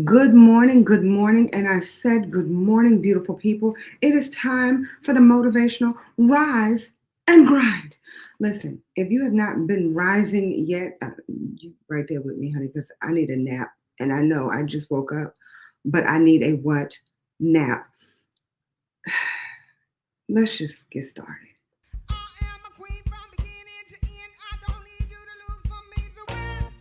good morning, and I said good morning, beautiful people. It is time for the motivational rise and grind. Listen, if you have not been rising yet, you right there with me, honey, because I need a nap, and I know I just woke up, but I need a what nap. Let's just get started. I am a queen from beginning to end. I don't need you to lose for me to win.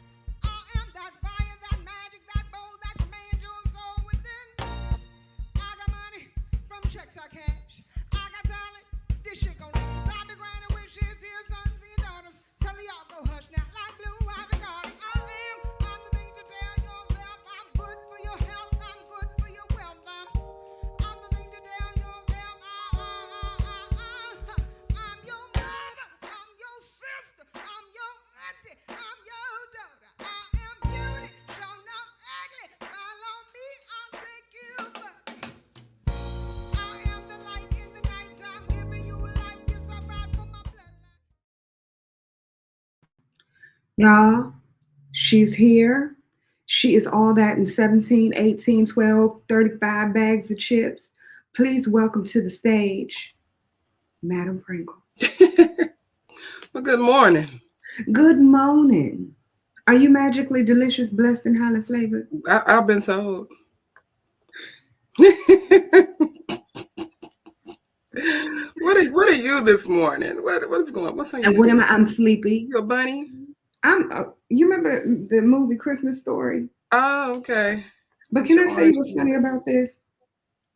I am that fire, that magic, that bold, that commands your soul within. I got money from checks I cash. I got talent. This shit gon' last. I be granted wishes, dear sons and daughters. Tell y'all go hush now, like blue ivy garden. I'm the thing to tell yourself. I'm good for your health. I'm good for your wealth. I'm the thing to tell yourself. I'm your mother. I'm your sister. I'm your auntie. I'm your daughter. I am beauty. Show no ugly. Follow me. I'll take you. I am the light in the night time. Giving you life. Yes, I ride for my bloodline. Y'all, she's here. She is all that in 17, 18, 12, 35 bags of chips. Please welcome to the stage, Madam Pringle. Well, good morning. Good morning. Are you magically delicious, blessed, and highly flavored? I've been told. what are you this morning? What's going on? What's on And your what am I? I'm sleepy. You a bunny? I'm. You remember the movie Christmas Story? Oh, okay. But can I tell you what's funny about this?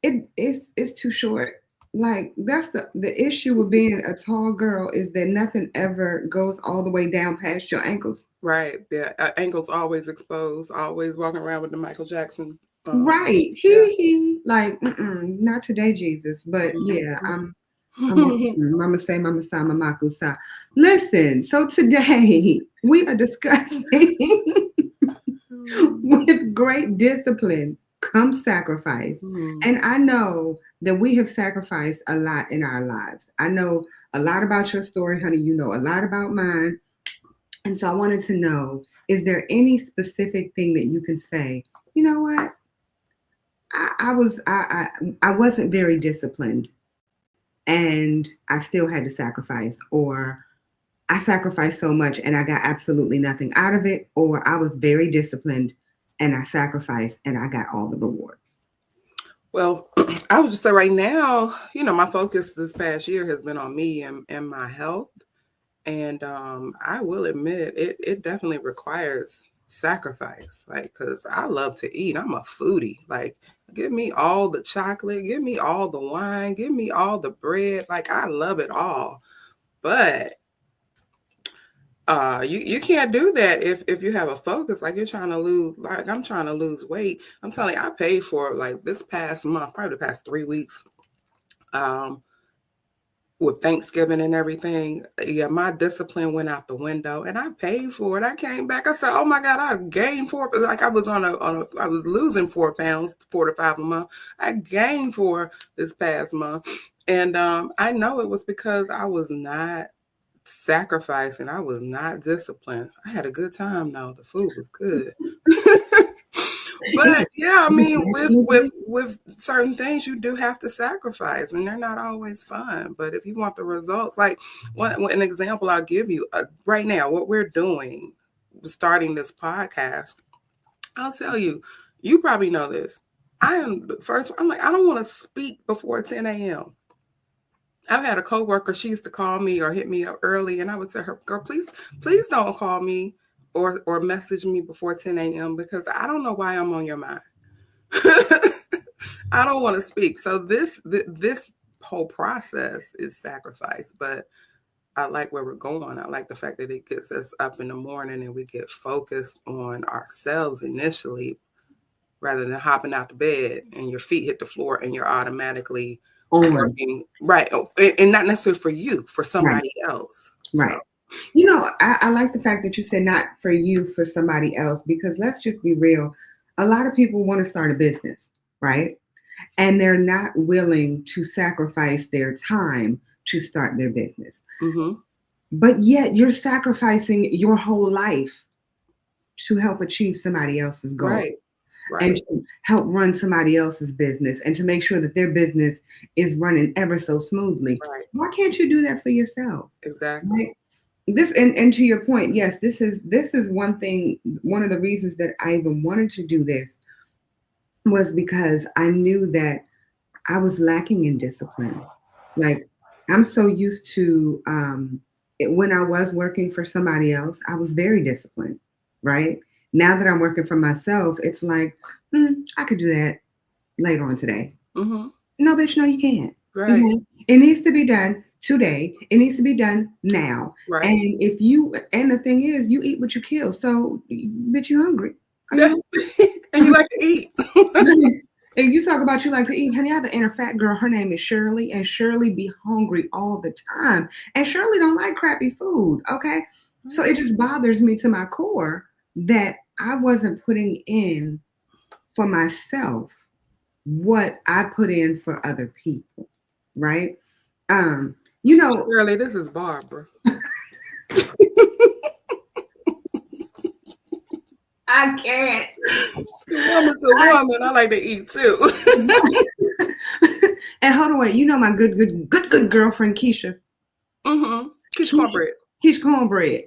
It's too short. Like that's the issue with being a tall girl is that nothing ever goes all the way down past your ankles. Right. Yeah. Ankles always exposed. Always walking around with the Michael Jackson. Right. Yeah. Like, not today, Jesus. But yeah, Mama say, Mama sa, Mama kusa. Listen, so today we are discussing with great discipline comes sacrifice. And I know that we have sacrificed a lot in our lives. I know a lot about your story, honey. You know a lot about mine. And so I wanted to know, is there any specific thing that you can say, you know what? I wasn't very disciplined and I still had to sacrifice, or I sacrificed so much and I got absolutely nothing out of it, or I was very disciplined and I sacrificed and I got all the rewards. Well, I would just say right now, my focus this past year has been on me and my health. And I will admit, it definitely requires sacrifice. Like, because I love to eat. I'm a foodie. Like, give me all the chocolate, give me all the wine, give me all the bread. Like, I love it all. But you can't do that if you have a focus. Like, you're trying to lose, like I'm trying to lose weight. I'm telling you, I paid for like this past month, probably the past 3 weeks. Um, with Thanksgiving and everything, yeah, my discipline went out the window, and I paid for it. I came back. I said, "Oh my God, I gained like I was I was losing 4 pounds, 4 to 5 a month. I gained 4 this past month, and I know it was because I was not sacrificing. I was not disciplined. I had a good time though. The food was good." But yeah, I mean, with certain things, you do have to sacrifice, and they're not always fun. But if you want the results, like an example I'll give you right now, what we're doing, starting this podcast, I'll tell you, you probably know this. I am the first. I'm like, I don't want to speak before 10 a.m. I've had a coworker, she used to call me or hit me up early, and I would tell her, "Girl, please don't call me or message me before 10 a.m. because I don't know why I'm on your mind." I don't want to speak. So this whole process is sacrifice, but I like where we're going. I like the fact that it gets us up in the morning and we get focused on ourselves initially rather than hopping out the bed and your feet hit the floor and you're automatically working right, and not necessarily for you, for somebody else. Right. So. You know, I like the fact that you said not for you, for somebody else, because let's just be real. A lot of people want to start a business, right? And they're not willing to sacrifice their time to start their business. Mm-hmm. But yet you're sacrificing your whole life to help achieve somebody else's goal. Right. and Right. to help run somebody else's business and to make sure that their business is running ever so smoothly. Right. Why can't you do that for yourself? Exactly. Right? This and to your point, yes, this is one thing, one of the reasons that I even wanted to do this was because I knew that I was lacking in discipline. Like I'm so used to when I was working for somebody else, I was very disciplined, right? Now that I'm working for myself, it's like, I could do that later on today. Mm-hmm. No, bitch, no, you can't. Right. Okay? It needs to be done today. It needs to be done now. Right. And and the thing is, you eat what you kill. So, bitch, you hungry? Are Yeah. you And you like to eat. hungry? And you talk about you like to eat, honey. I have an inner fat girl. Her name is Shirley, and Shirley be hungry all the time. And Shirley don't like crappy food. Okay, so it just bothers me to my core that I wasn't putting in for myself what I put in for other people, right? You know, Shirley, this is Barbara. I can't. Woman's a woman. I like to eat too. And hold on, wait. You know my good girlfriend Keisha. Mm-hmm. Kish cornbread. Keisha Cornbread.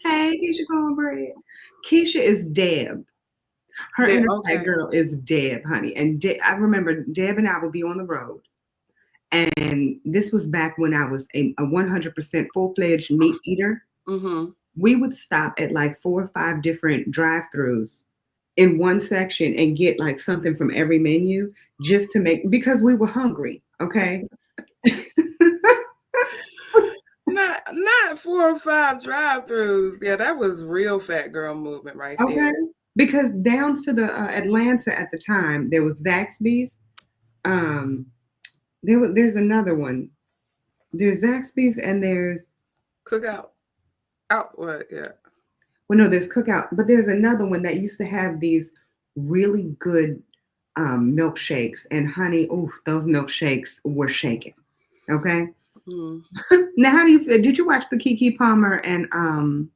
Hey, Keisha Cornbread. Keisha is Deb. Her Yeah, inner okay. fat girl is Deb, honey. And I remember Deb and I would be on the road. And this was back when I was a 100% full-fledged meat eater. Mm-hmm. We would stop at like 4 or 5 different drive-throughs in one section and get like something from every menu just to make, because we were hungry. Okay. Not 4 or 5 drive-throughs. Yeah, that was real fat girl movement right Okay. there. Because down to the Atlanta at the time, there was Zaxby's. There's another one. There's Zaxby's and there's Cookout. Out what? Yeah. well, no, there's Cookout, but there's another one that used to have these really good milkshakes. And honey, oh, those milkshakes were shaking. Okay. Now, how do you feel? Did you watch the Keke Palmer and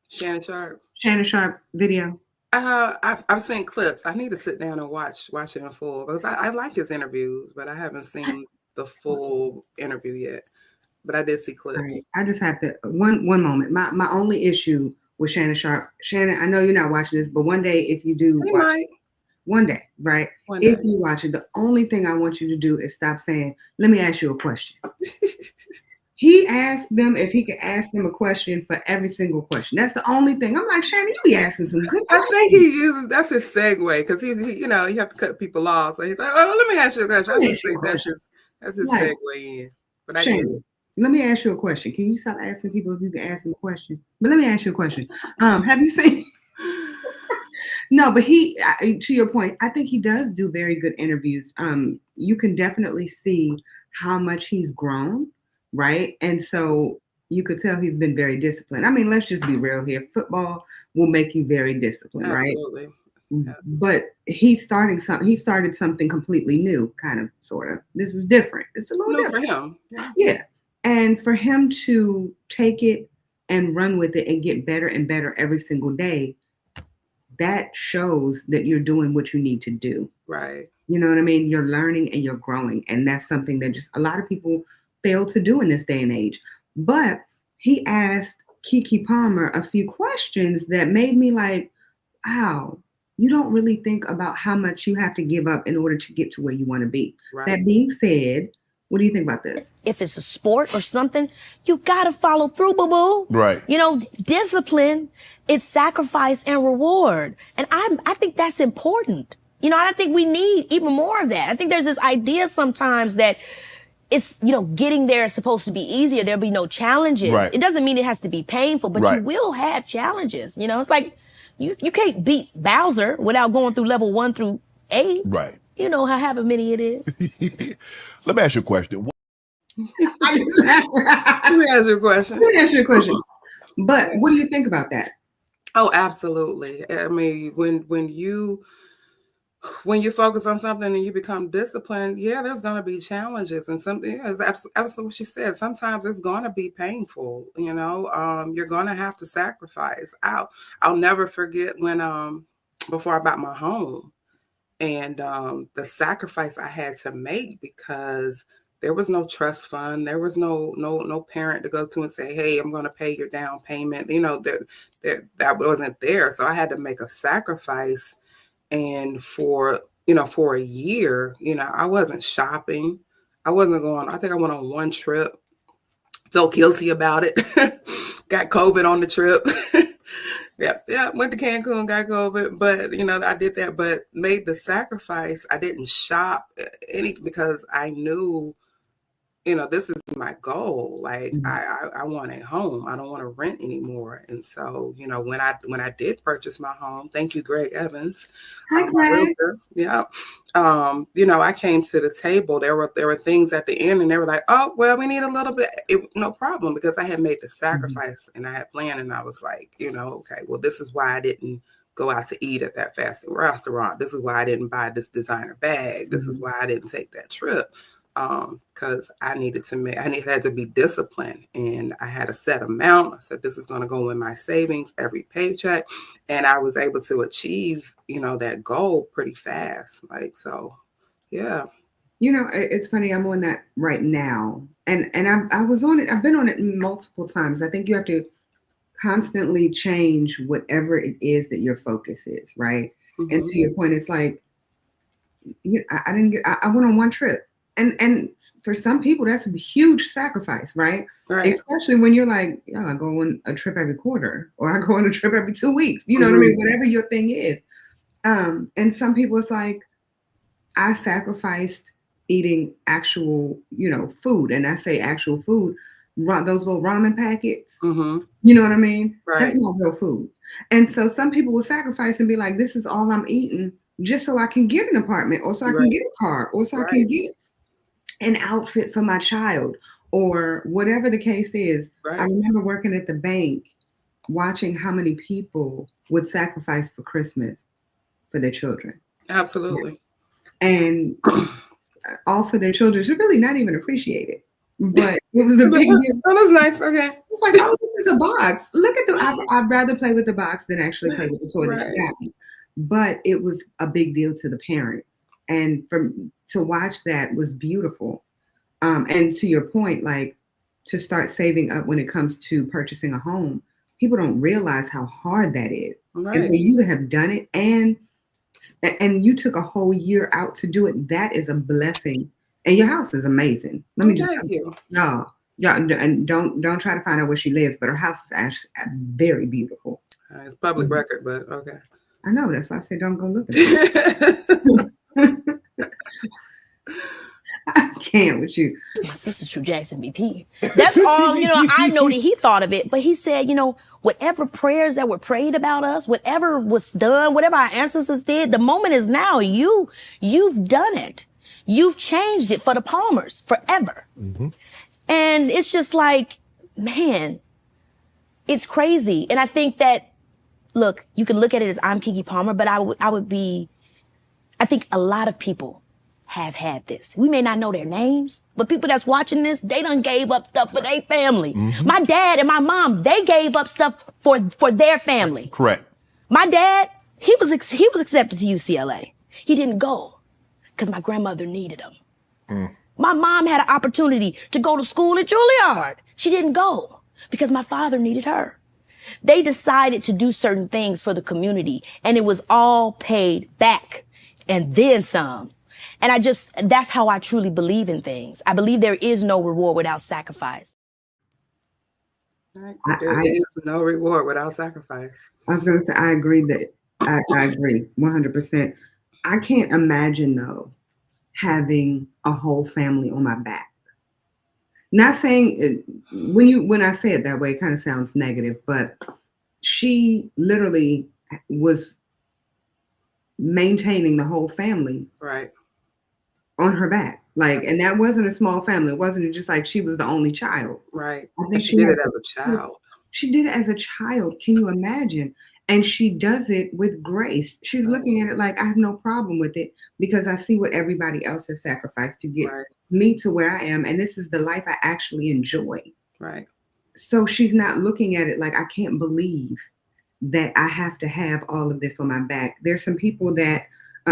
Shannon Sharp. Shannon Sharp video? I've seen clips. I need to sit down and watch it in full because I like his interviews, but I haven't seen the full interview yet. But I did see clips. Right. I just have to one moment. My only issue with Shannon Sharp, Shannon, I know you're not watching this, but one day if you do He watch might. one day, right? One day. If you watch it, the only thing I want you to do is stop saying, "Let me ask you a question." He asked them if he could ask them a question for every single question. That's the only thing. I'm like, Shannon, you be asking some good questions. I think he uses that's his segue because he you have to cut people off. So he's like, "Oh, let me ask you a question." I just think that's his Right. segue in. But I get Shannon, it. let me ask you a question. Can you stop asking people if you can ask them a question? But let me ask you a question. Have you seen? No, but to your point, I think he does do very good interviews. You can definitely see how much he's grown, right? And so you could tell he's been very disciplined. I mean, let's just be real here. Football will make you very disciplined, Absolutely. right? But he started something completely new, kind of, sort of. This is different. It's a little No, different. for him. Yeah. And for him to take it and run with it and get better and better every single day, that shows that you're doing what you need to do. Right. You know what I mean? You're learning and you're growing. And that's something that just a lot of people fail to do in this day and age. But he asked Keke Palmer a few questions that made me like, wow, you don't really think about how much you have to give up in order to get to where you want to be. Right. That being said, what do you think about this? If it's a sport or something, you gotta follow through, boo-boo. Right. Discipline, it's sacrifice and reward. And I think that's important. I think we need even more of that. I think there's this idea sometimes that it's, getting there is supposed to be easier. There'll be no challenges. Right. It doesn't mean it has to be painful, but Right. you will have challenges. It's like you can't beat Bowser without going through level 1 through 8. Right. However many it is. Let me ask you a question. Let me ask you a question. Let me ask you a question. But what do you think about that? Oh, absolutely. I mean, when you focus on something and you become disciplined, yeah, there's going to be challenges and it's absolutely what she said. Sometimes it's going to be painful. You're going to have to sacrifice. I'll never forget when before I bought my home. And the sacrifice I had to make, because there was no trust fund, there was no parent to go to and say, hey, I'm going to pay your down payment. That wasn't there. So I had to make a sacrifice. And for a year, I wasn't shopping. I wasn't going. I think I went on one trip, felt guilty about it, got COVID on the trip. Yeah, went to Cancun, got COVID, but I did that, but made the sacrifice. I didn't shop because I knew, this is my goal. Like I want a home. I don't want to rent anymore. And so, when I did purchase my home, thank you, Greg Evans. Hi, Greg. Realtor, yeah. I came to the table. There were things at the end, and they were like, oh, well, we need a little bit. No problem, because I had made the sacrifice and I had planned, and I was like, okay, well, this is why I didn't go out to eat at that fast food restaurant. This is why I didn't buy this designer bag. This is why I didn't take that trip. Because I had to be disciplined, and I had a set amount. I said, this is going to go in my savings every paycheck. And I was able to achieve, that goal pretty fast. Yeah. It's funny. I'm on that right now. And I was on it. I've been on it multiple times. I think you have to constantly change whatever it is that your focus is. Right. Mm-hmm. And to your point, it's like, I went on one trip. And for some people, that's a huge sacrifice, right? Right. Especially when you're like, I go on a trip every quarter, or I go on a trip every 2 weeks. You know what I mean? Whatever your thing is. And some people, it's like, I sacrificed eating actual, food. And I say actual food, those little ramen packets. Mm-hmm. You know what I mean? Right. That's not real food. And so some people will sacrifice and be like, this is all I'm eating just so I can get an apartment, or so I can get a car, or so I can get an outfit for my child, or whatever the case is. Right. I remember working at the bank, watching how many people would sacrifice for Christmas for their children. Absolutely. And all for their children to really not even appreciate it. But it was a big deal. Oh, that's nice. Okay. It's like, oh, this is a box. Look at I'd rather play with the box than actually play with the toy that you got me. But it was a big deal to the parents. And to watch that was beautiful. And to your point, like, to start saving up when it comes to purchasing a home, people don't realize how hard that is. Right. And for you to have done it, and you took a whole year out to do it, that is a blessing. And your house is amazing. Let me just tell you. No, and don't try to find out where she lives, but her house is actually very beautiful. It's public record, but okay. I know, that's why I say don't go look at it. I can't with you. My sister's True Jackson BP. That's all, I know that he thought of it, but he said, whatever prayers that were prayed about us, whatever was done, whatever our ancestors did, the moment is now. You've done it. You've changed it for the Palmers forever. Mm-hmm. And it's just like, man, it's crazy. And I think that, look, you can look at it as I'm Keke Palmer, but I think a lot of people have had this. We may not know their names, but people that's watching this, they done gave up stuff for their family. Mm-hmm. My dad and my mom, they gave up stuff for their family. Correct. My dad, he was accepted to UCLA. He didn't go because my grandmother needed him. Mm. My mom had an opportunity to go to school at Juilliard. She didn't go because my father needed her. They decided to do certain things for the community, and it was all paid back and then some. And that's how I truly believe in things. I believe there is no reward without sacrifice. There is no reward without sacrifice. I was going to say, I agree that I agree 100%. I can't imagine, though, having a whole family on my back. Not saying when I say it that way, it kind of sounds negative, but she literally was maintaining the whole family on her back. And that wasn't a small family. It wasn't just like she was the only child. Right. I think she did it as a child. She did it as a child. Can you imagine? And she does it with grace. She's looking at it like, I have no problem with it because I see what everybody else has sacrificed to get me to where I am. And this is the life I actually enjoy. Right. So she's not looking at it like, I can't believe that I have to have all of this on my back. There's some people that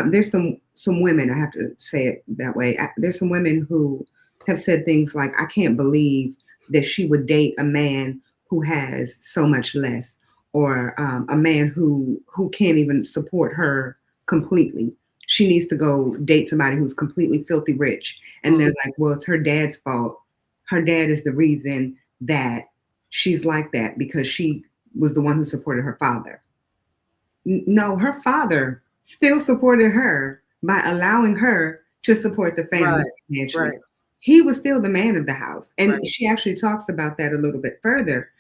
there's some women, I have to say it that way. There's some women who have said things like, I can't believe that she would date a man who has so much less, or a man who can't even support her completely. She needs to go date somebody who's completely filthy rich. And they're like, well, it's her dad's fault. Her dad is the reason that she's like that, because she was the one who supported her father. No, her father still supported her by allowing her to support the family Right, financially. right, He was still the man of the house. And right. she actually talks about that a little bit further.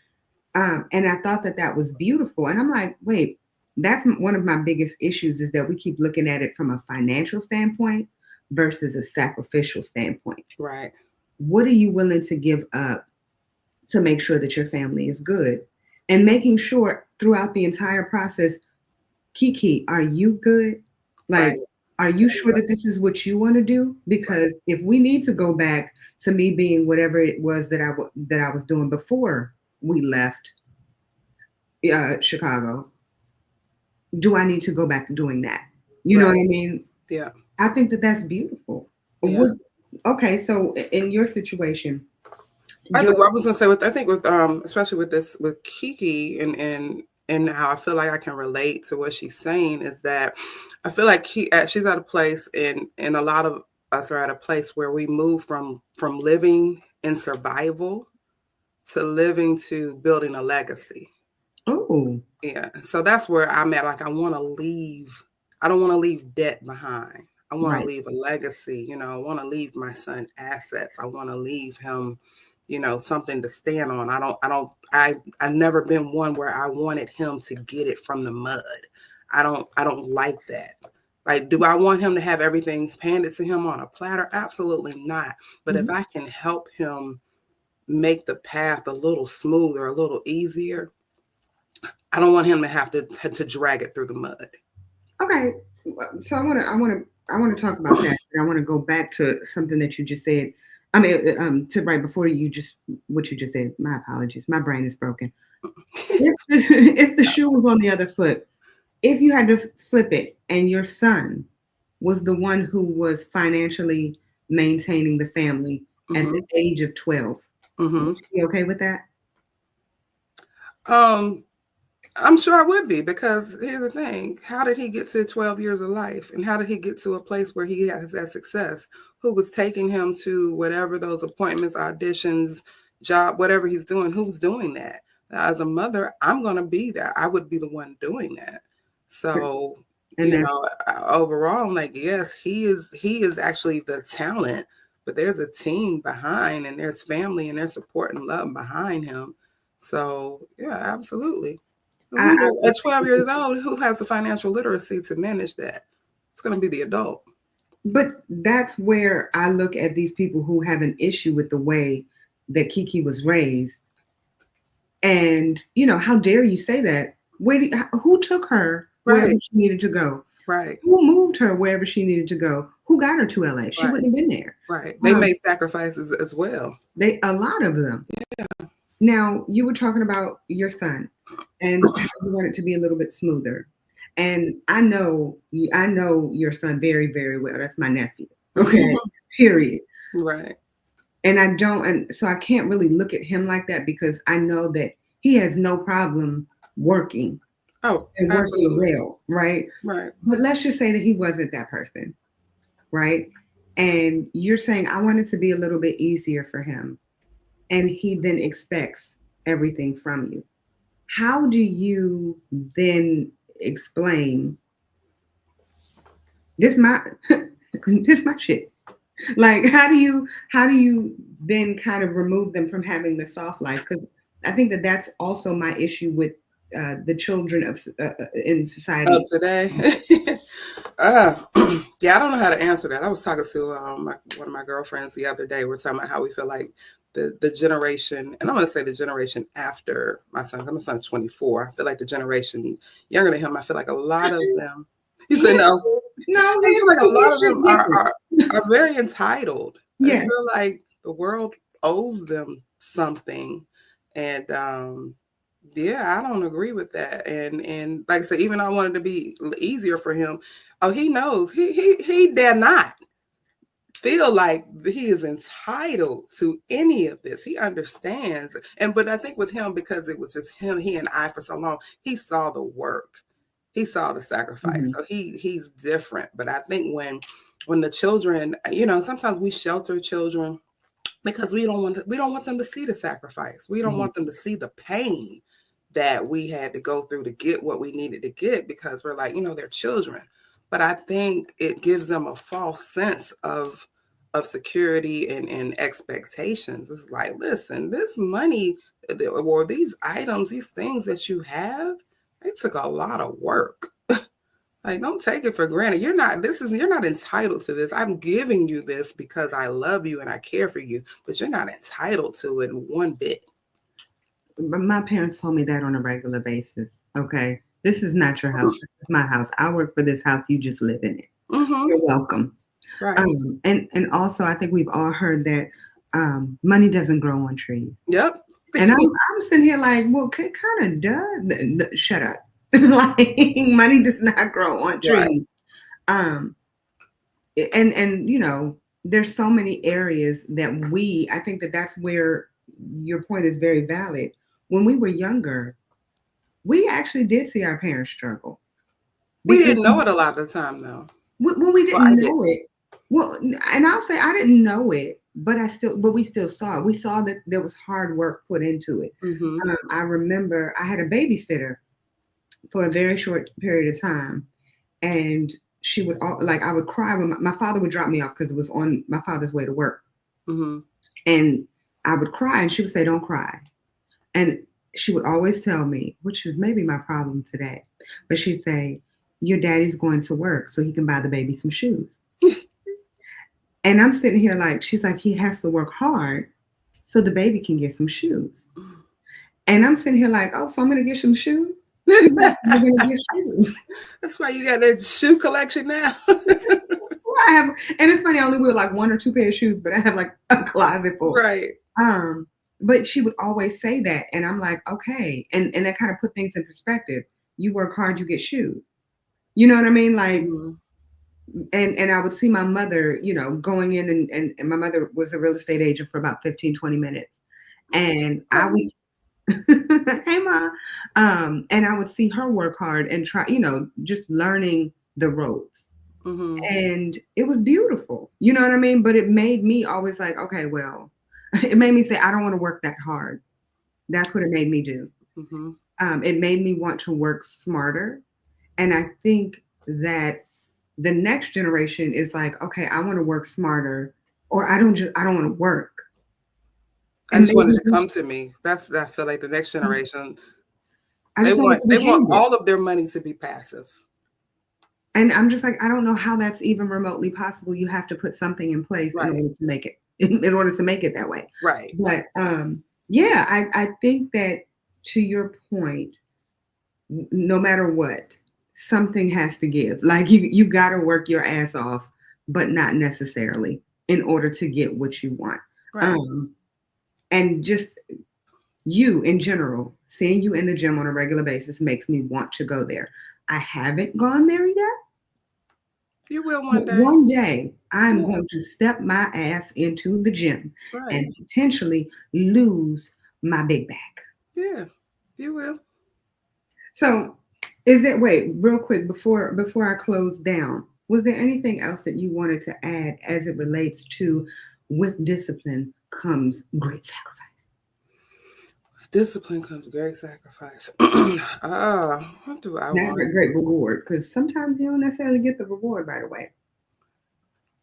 And I thought that that was beautiful. And I'm like, wait, that's one of my biggest issues, is that we keep looking at it from a financial standpoint versus a sacrificial standpoint. Right. What are you willing to give up to make sure that your family is good? And making sure throughout the entire process, Kiki, are you good? Like, Right. are you sure that this is what you want to do? Because if we need to go back to me being whatever it was that I was doing before we left Chicago, do I need to go back to doing that? You know what I Right. mean? Yeah. I think that that's beautiful. Yeah. Okay, so in your situation, I was gonna say I think with especially with this with Kiki and how I feel like I can relate to what she's saying is that I feel like she's at a place, and a lot of us are at a place where we move from living in survival to living to building a legacy. oh, Yeah. So that's where I'm at. Like, I want to leave. I don't want to leave debt behind. I want to right. leave a legacy. I want to leave my son assets. I want to leave him, something to stand on. I've never been one where I wanted him to get it from the mud. I don't like that. Like, do I want him to have everything handed to him on a platter? Absolutely not. But if I can help him make the path a little smoother, a little easier, I don't want him to have to drag it through the mud. Okay, so I want to talk about that. And I want to go back to something that you just said. I mean, to right before what you just said. My apologies. My brain is broken. If the shoe was on the other foot, if you had to flip it, and your son was the one who was financially maintaining the family at the age of 12, would you be okay with that? I'm sure I would be, because here's the thing. How did he get to 12 years of life? And how did he get to a place where he has that success? Who was taking him to whatever those appointments, auditions, job, whatever he's doing? Who's doing that? As a mother, I'm going to be that. I would be the one doing that. So, And overall, I'm like, yes, he is actually the talent, but there's a team behind, and there's family, and there's support and love behind him. So, yeah, absolutely. At 12 years old, who has the financial literacy to manage that? It's going to be the adult. But that's where I look at these people who have an issue with the way that Kiki was raised. And, how dare you say that? Who took her wherever she needed to go? Right. Who moved her wherever she needed to go? Who got her to LA? She wouldn't have been there. Right. They made sacrifices as well. A lot of them. Yeah. Now, you were talking about your son and how you want it to be a little bit smoother. And I know your son very, very well. That's my nephew. Okay. Period. Right. And so I can't really look at him like that, because I know that he has no problem working. Oh, and working well, right? Right. But let's just say that he wasn't that person, right? And you're saying, I want it to be a little bit easier for him. And he then expects everything from you. How do you then explain this my shit? Like, how do you then kind of remove them from having the soft life? Because I think that that's also my issue with the children of in society today. Yeah, I don't know how to answer that. I was talking to one of my girlfriends the other day. We're talking about how we feel like the generation, and I'm going to say the generation after my son. My son's 24. I feel like the generation younger than him. I feel like a lot of them. You said no. No, I feel like a lot of them are very entitled. Yeah. I feel like the world owes them something, and Yeah, I don't agree with that. And like I said, even though I wanted to be easier for him, oh, he knows he dare not feel like he is entitled to any of this. He understands. And but I think with him, because it was just him, he and I for so long, he saw the work. He saw the sacrifice. Mhm. So he's different. But I think when the children, you know, sometimes we shelter children because we don't want them to see the sacrifice. We don't Mhm. want them to see the pain that we had to go through to get what we needed to get, because we're like, you know, they're children. But I think it gives them a false sense of security and expectations. It's like, listen, this money or these items, these things that you have, it took a lot of work. Like, don't take it for granted. You're not entitled to this. I'm giving you this because I love you and I care for you, but you're not entitled to it one bit. But my parents told me that on a regular basis. Okay, this is not your house. This is my house. I work for this house. You just live in it. Mm-hmm. You're welcome. Right. And also, I think we've all heard that money doesn't grow on trees. Yep. And I'm sitting here like, well, it kind of does. Shut up. Like, money does not grow on trees. Right. Um, and you know, there's so many areas that I think that's where your point is very valid. When we were younger, we actually did see our parents struggle. We Because didn't know it a lot of the time, though. well, we Well, I didn't did. know it. Well, and I'll say I didn't know it, but we still saw it. We saw that there was hard work put into it. Mm-hmm. I remember I had a babysitter for a very short period of time, and she would I would cry when my father would drop me off because it was on my father's way to work, Mm-hmm. and I would cry, and she would say, "Don't cry," and she would always tell me, which is maybe my problem today, but she'd say, "Your daddy's going to work so he can buy the baby some shoes." And I'm sitting here like, she's like, he has to work hard so the baby can get some shoes. And I'm sitting here like, oh, so I'm going to get some shoes? You're going to get shoes. That's why you got that shoe collection now. Well, I have, and it's funny, I only wear like one or two pair of shoes, but I have like a closet full. Right. But she would always say that. And I'm like, okay. And that kind of put things in perspective. You work hard, you get shoes. You know what I mean? Like, Mm-hmm. and I would see my mother, you know, going in and my mother was a real estate agent for about 15, 20 minutes. And I would, hey Ma. And I would see her work hard and try, you know, just learning the ropes. Mm-hmm. And it was beautiful. You know what I mean? But it made me always like, okay, well, it made me say, I don't want to work that hard. That's what it made me do. Mm-hmm. It made me want to work smarter. And I think that the next generation is like, okay, I want to work smarter, or I don't want to work. I just wanted to come to me. I feel like the next generation, they want all of their money to be passive. And I'm just like, I don't know how that's even remotely possible. You have to put something in place Right. in order to make it that way. Right. But yeah, I think that to your point, no matter what, something has to give. Like you got to work your ass off, but not necessarily in order to get what you want. Right. And just you in general, seeing you in the gym on a regular basis makes me want to go there. I haven't gone there yet. You will one day. One day, I'm going to step my ass into the gym and potentially lose my big back. Yeah, you will. So, wait, real quick before I close down, was there anything else that you wanted to add as it relates to with discipline comes great sacrifice? Discipline comes great sacrifice. What do I Not want? a great reward, because sometimes you don't necessarily get the reward right away.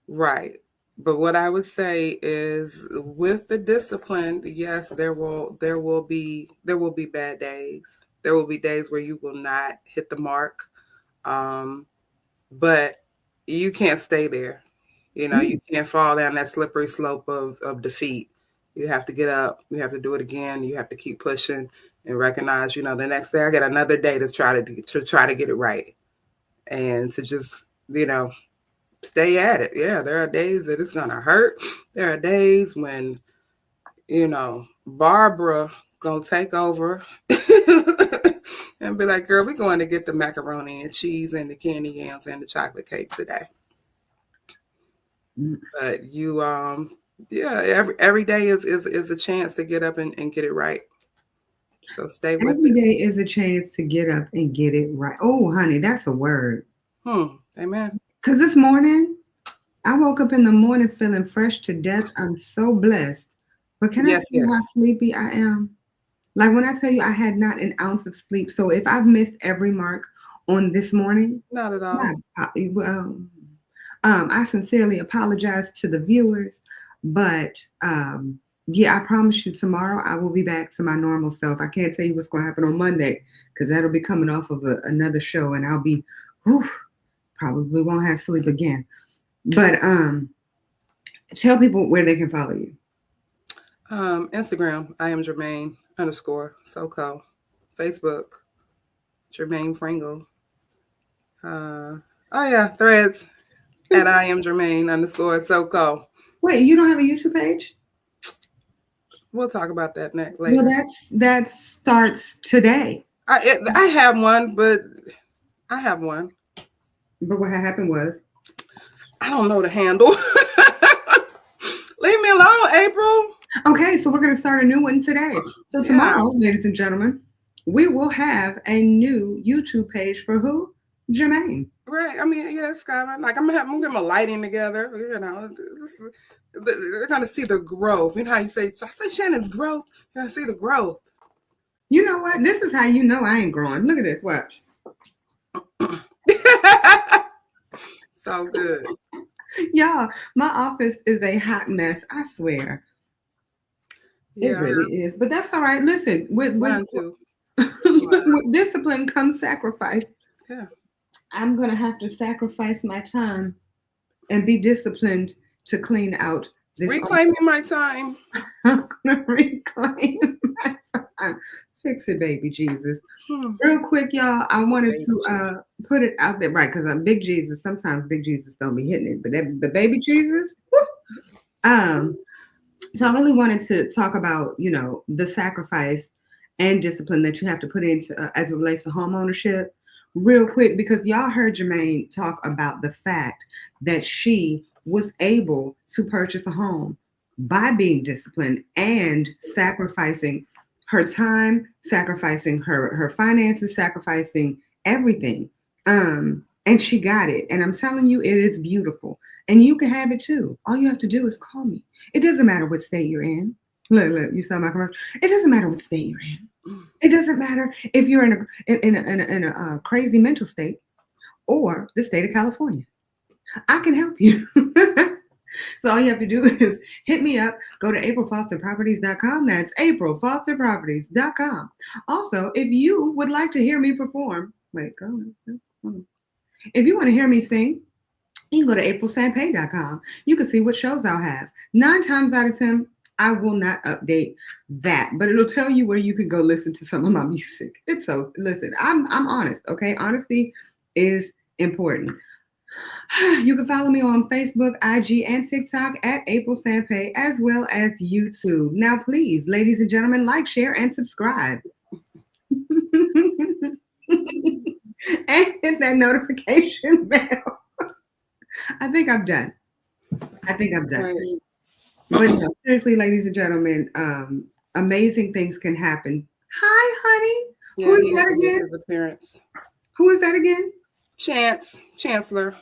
Right. But what I would say is with the discipline, yes, there will be bad days. There will be days where you will not hit the mark. But you can't stay there. You know, you can't fall down that slippery slope of defeat. You have to get up. You have to do it again. You have to keep pushing and recognize, you know, the next day I get another day to try to get it right, and to just, you know, stay at it. Yeah, there are days that it's gonna hurt. There are days when, you know, Barbara gonna take over and be like, girl, we're going to get the macaroni and cheese and the candy yams and the chocolate cake today. But you yeah, every day is a chance to get up and get it right. So stay with Every it. day is a chance to get up and get it right. Oh, honey, that's a word. Amen. Because this morning, I woke up in the morning feeling fresh to death. I'm so blessed. But can I Yes, tell you how yes. sleepy I am? Like when I tell you I had not an ounce of sleep. So if I've missed every mark on this morning, Not at all. I sincerely apologize to the viewers. But yeah, I promise you tomorrow I will be back to my normal self. I can't tell you what's going to happen on Monday because that'll be coming off of another show and I'll be, probably won't have sleep again. But tell people where they can follow you. Instagram, I am Jermaine _SoCo. Facebook, Jermaine Pringle. Oh yeah, Threads at I am Jermaine _SoCo. Wait, you don't have a YouTube page? We'll talk about that later. Well, that starts today. I have one, but I have one. But what had happened was I don't know the handle. Leave me alone, April. okay. So we're gonna start a new one today. So tomorrow, ladies and gentlemen, we will have a new YouTube page for who? Jermaine. Right. I mean, yeah, it's kind of like I'm gonna get my lighting together. You know, they're gonna see the growth. You know how you say, I say Shannon's growth. You're gonna see the growth. You know what? This is how you know I ain't growing. Look at this. Watch. So good. Y'all, my office is a hot mess. I swear. Yeah. It really is. But that's all right. Listen, with discipline comes sacrifice. Yeah. I'm gonna have to sacrifice my time and be disciplined to clean out this. Reclaiming my time. I'm gonna reclaim my time. Fix it, baby Jesus. Real quick, y'all. I wanted to put it out there, right? Because I'm Big Jesus. Sometimes Big Jesus don't be hitting it, but the baby Jesus. Woo! So I really wanted to talk about, the sacrifice and discipline that you have to put into as it relates to home ownership. Real quick, because y'all heard Jermaine talk about the fact that she was able to purchase a home by being disciplined and sacrificing her time, sacrificing her finances, sacrificing everything. And she got it. And I'm telling you, it is beautiful. And you can have it too. All you have to do is call me. It doesn't matter what state you're in. Look, you saw my commercial. It doesn't matter what state you're in. It doesn't matter if you're in a crazy mental state or the state of California. I can help you. So all you have to do is hit me up. Go to aprilfosterproperties.com. That's aprilfosterproperties.com. Also, if you would like to hear me perform, if you want to hear me sing, you can go to aprilsampay.com. You can see what shows I'll have. 9 times out of 10, I will not update that, but it'll tell you where you can go listen to some of my music. Listen, I'm honest, okay? Honesty is important. You can follow me on Facebook, IG, and TikTok at April Sampay, as well as YouTube. Now, please, ladies and gentlemen, like, share, and subscribe. And hit that notification bell. I think I'm done. Right. But no, seriously, ladies and gentlemen, amazing things can happen. Hi, honey. Yeah, Who is that again? His appearance. Who is that again? Chancellor.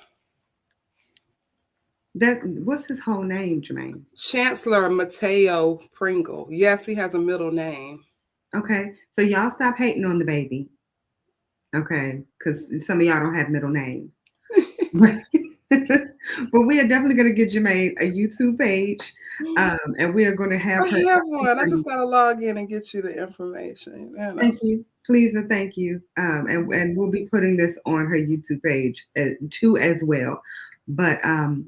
What's his whole name, Jermaine? Chancellor Mateo Pringle. Yes, he has a middle name. Okay, so y'all stop hating on the baby. Okay, because some of y'all don't have middle names. But we are definitely going to get Jermaine a YouTube page, and we are going to have I her. have one. I just got to log in and get you the information. Thank you. Please and thank you. And we'll be putting this on her YouTube page too as well. But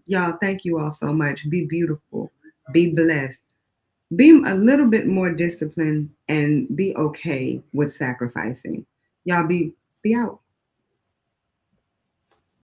y'all, thank you all so much. Be beautiful. Be blessed. Be a little bit more disciplined and be okay with sacrificing. Y'all be out.